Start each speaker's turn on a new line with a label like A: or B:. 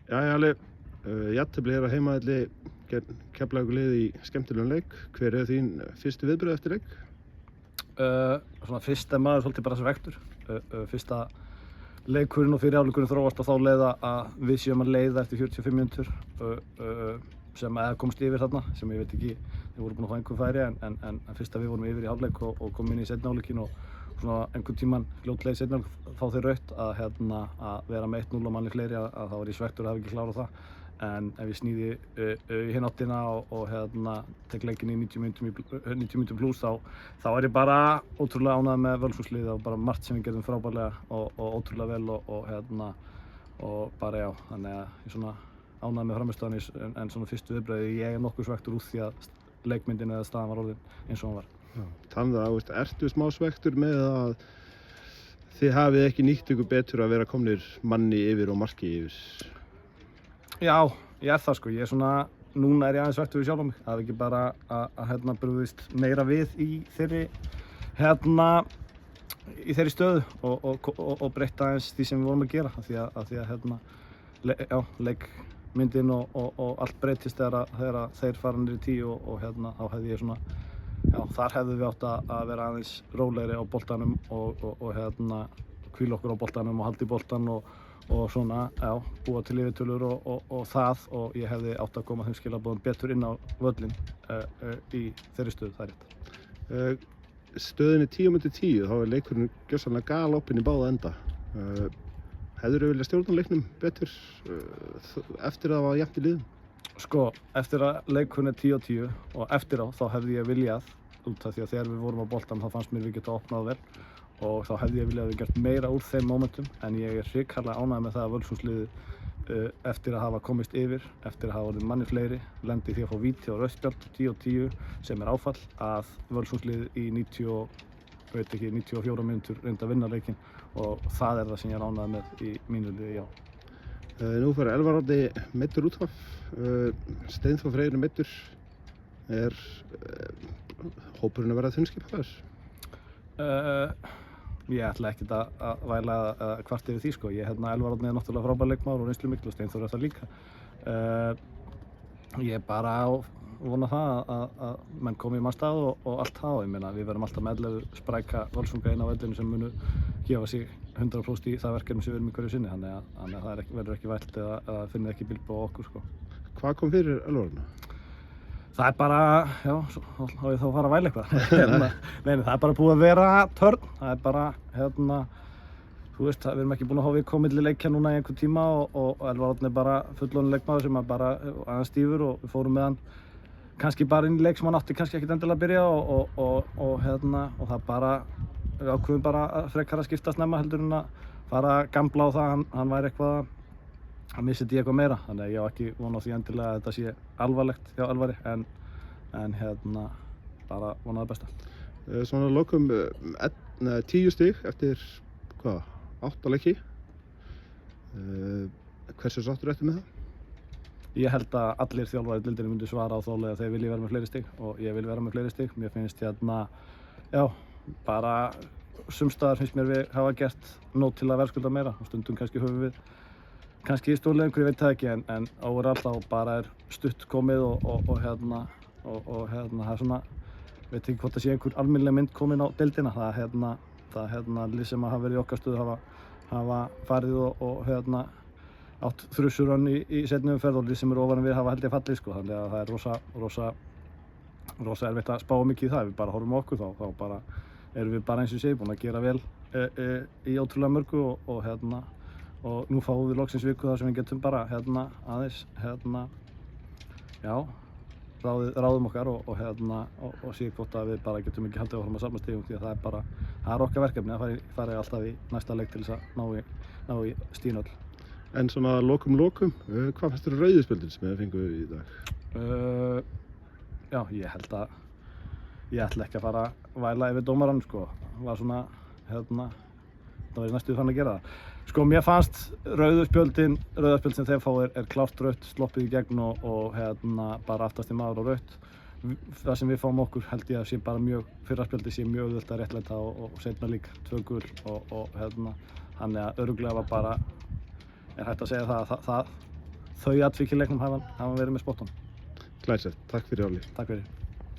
A: Jæja, Ali, jafntefli á heimavelli gegn Keflavíkurliði í skemmtilegum leik. Hver þín fyrstu viðbrögð eftir leik?
B: Svona fyrst maður svolítið bara svektur. Fyrsta leikurinn og fyrri hálfleikurinn þróast á þá leið að við séum að leiða eftir 45 mínútur sem komst yfir þarna, sem ég veit ekki, við vorum búin að fá einhver færi en fyrst að við vorum yfir í hálfleik og komum inn í seinni hálfleikinn og svona einhvern tímann fljótlega í seinni hálfleik fá þeir rautt að vera með 1-0 og manni fleiri að þá var ég svektur að hafa ekki klárað það. En ef ég sníði í hinn áttina og tek leikinn í 90 mínútum pluss þá er ég bara ótrúlega ánægður með Völsungsliðið og bara margt sem við gerðum frábærlega og ótrúlega vel og bara já, þannig að ég svona ánægður með frammistöðuna en svona fyrstu viðbrögði ég er nokkuð svektur úr því að leikmyndin eða staðan var orðin eins og hún var.
A: Þannig að ertu smá svektur með að þið hafið ekki nýtt ykkur betur að vera komnir manni yfir og marki yfir?
B: Já, ég er það sko. Ég er svona, núna er ég aðeins svektur við sjálf á mig. Það er ekki bara að brugðist meira við í þeirri stöðu og breytta aðeins því sem við vorum að gera. Því að leikmyndin og allt breytist þegar þeir fara niður í 10 og þá hefði ég svona, já, þar hefðum við átt að vera aðeins rólegri á boltanum og hvíla okkur á boltanum og halda í boltan og svona, já, búa til yfirtölur og það og ég hefði átt að koma þeim skilaboðum betur inn á völlinn í þeirri stöðu, það er rétt.
A: Stöðinni 10-10, þá er leikurinn gjörsamlega galopinn í báða enda. Hefðirðu viljað stjórna leiknum betur eftir að það var jafnt í liðum?
B: Sko, eftir að leikurinn er 10-10 og eftir á þá hefði ég viljað út af því að þegar við vorum á boltanum þá fannst mér við geta opnað vel og þá hefði ég viljað að við gert meira úr þeim momentum en ég er hrikalega ánægður með það að Völsungsliðið eftir að hafa komist yfir, eftir að hafa orðið manni fleiri, lendi því að fá víti og rautt spjald 10-10 sem er áfall að Völsungsliðið í 94 mínútur reyndi að vinna leikinn og það er það sem ég er ánægður með í mínu liði, já.
A: Nú fer Elvar Árni meiddur út af, Steinþór Freyr meiddur. Er hópurinn að verða þunnskipaður?
B: Ég ætla ekkert að væla kvart yfir því sko. Elvar Árni er náttúrulega frábær leikmaður og reynslumikil og Steinþór er það líka. Ég er bara að vona það að menn komi í mannstað og allt það og ég meina við verðum alltaf með 11 spræka Völsunga inn á vellinu sem munu gefa sig 100% í það verkefni sem við erum í hverju sinni þannig að það verður ekki vælt eða finnið ekki bilbó á okkur sko.
A: Hvað kom fyrir Elvar Árna?
B: Það er bara, já, þá ég þá að fara að væla eitthvað. Nei, það er bara búið að vera törn. Það er bara, þú veist, við erum ekki búin að hafa komið til leikja núna í einhvern tíma og Elvar Árni er bara fullorðinn leikmaður sem er bara aðeins stífur og við fórum með hann kannski bara inn í leik sem hann átti kannski ekkert endilega að byrja og það bara, við ákveðum bara frekar að skipta snemma heldur en að fara að gambla á það, hann væri eitthvað að missa þetta í eitthvað meira, þannig að ég á ekki vona á því endilega að þetta sé alvarlegt hjá Elvari en bara vona það besta.
A: Svona lokum 10 stig eftir, 8 leiki. Hversu sáttur ertu með það?
B: Ég held að allir þjálfarar í deildinni myndu svara á þá leið að þeir vilji vera með fleiri stig og ég vil vera með fleiri stig. Mér finnst já, bara sumstaðar finnst mér við hafa gert nóg til að verðskulda meira og stundum kannski höfum við kannski í stórleikur, ég veit það ekki, en overall þá bara er stutt komið og það er svona, veit ekki hvort það sé einhver almennileg mynd komin á deildina. Það lið sem hafa verið í okkar stöðu hafa farið og átt þrussurönn í seinni umferð og lið sem eru ofan við hafa held ég fallið sko, þannig að það er rosa erfitt að spá mikið í það. Ef við bara horfum á okkur þá bara erum við bara eins og sé búin að gera vel í ótrúlega mörgu og nú fáum við loksins viku þar sem við getum bara aðeins já, ráðum okkar og sé hvort að við bara getum ekki haldið áfram að safna stigum því að það er okkar verkefni að fara alltaf í næsta leik til þess að ná í stínöll.
A: En svona lokum, hvað fannst þér rauðu spjöldin sem þið fenguð í dag?
B: Já, ég held að ég ætla ekki að fara að væla yfir dómarann sko, var svona það var næstuð fann að gera það. Sko, mér fannst rauðaspjöld sem þeir fá er klárt rautt, sloppið í gegn og bara aftast í maður og rautt. Það sem við fáum okkur held ég að sé bara fyrra spjöldi sé mjög auðvelt að réttlæta og seinna líka 2 gul og þannig að örugglega var bara, er hægt að segja það þau atvik í leiknum hafa verið með spottunum.
A: Glæsilegt, takk fyrir Óli.
B: Takk fyrir.